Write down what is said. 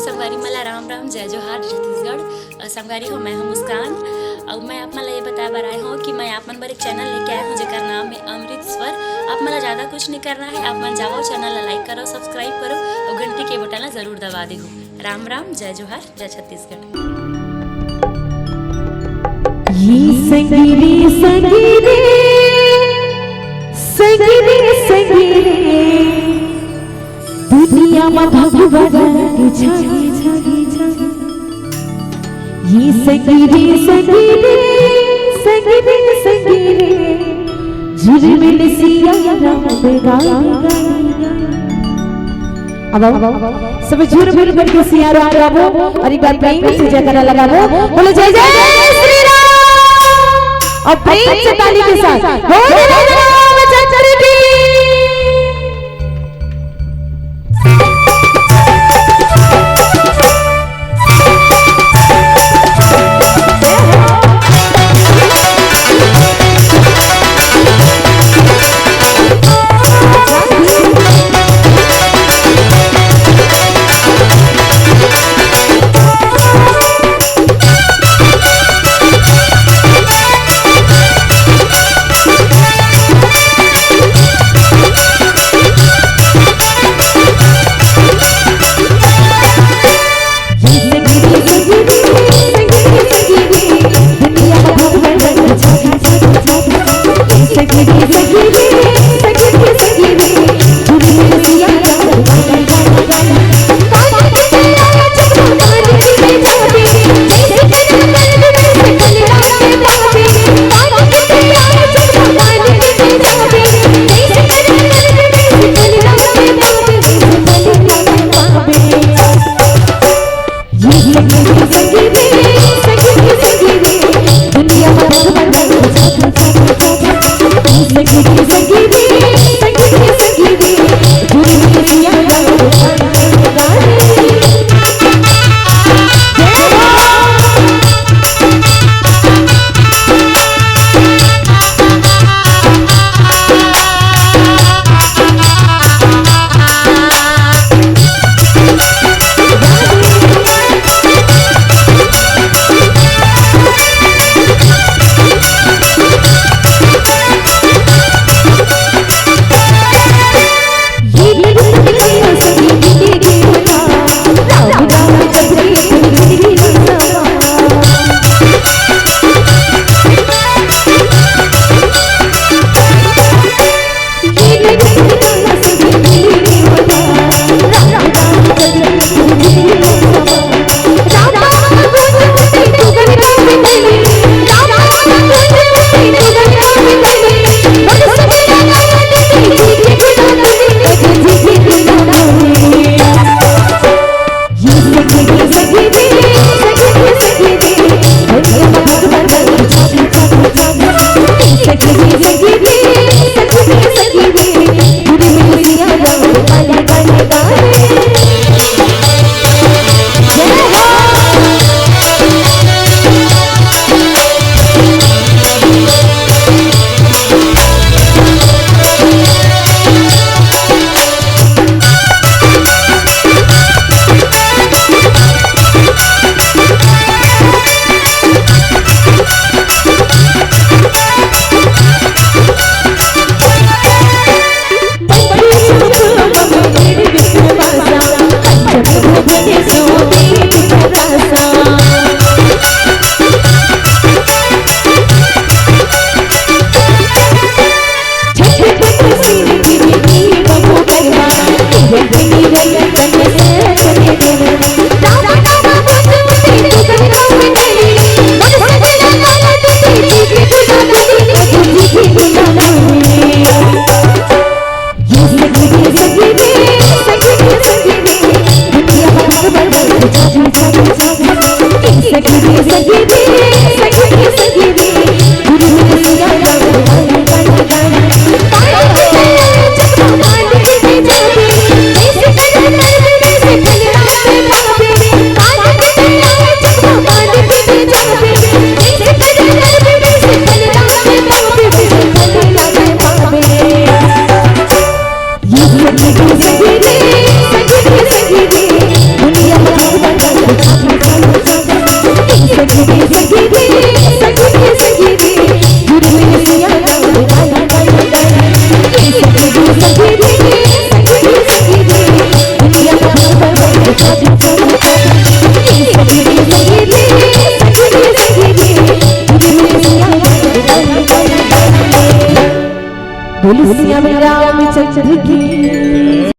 संगवारी मला राम राम जय जोहार छत्तीसगढ़। संगवारी हो मैं हूँ मुस्कान और मैं आप मला ये बताया बर आए हूँ कि मैं आप मन बर एक चैनल लेके आया हूँ जेकर नाम है अमृत स्वर। आप मला ज़्यादा कुछ नहीं करना है, आप मन जाओ चैनल ला लाइक करो, सब्सक्राइब करो और घंटी के बटन ला जरूर दबा दे हो। राम राम जय जोहार जय छत्तीसगढ़। संगीरे संगीरे संगीरे संगीरे दुनिया में भगवान के छागे छागे छागे। ये संगीरे संगीरे संगीरे संगीरे झुरमिल सिया राम गाए अब सब झुरमिल करके सिया राम गावो और एक बार प्रेम से जयकारा लगावो, बोलो जय जय श्री राम और प्रेम से ताली के साथ बोलो राम चंद्र की। संगीरे संगीरे संगीरे दुनिया बोलिए सिया में रामचंद्र की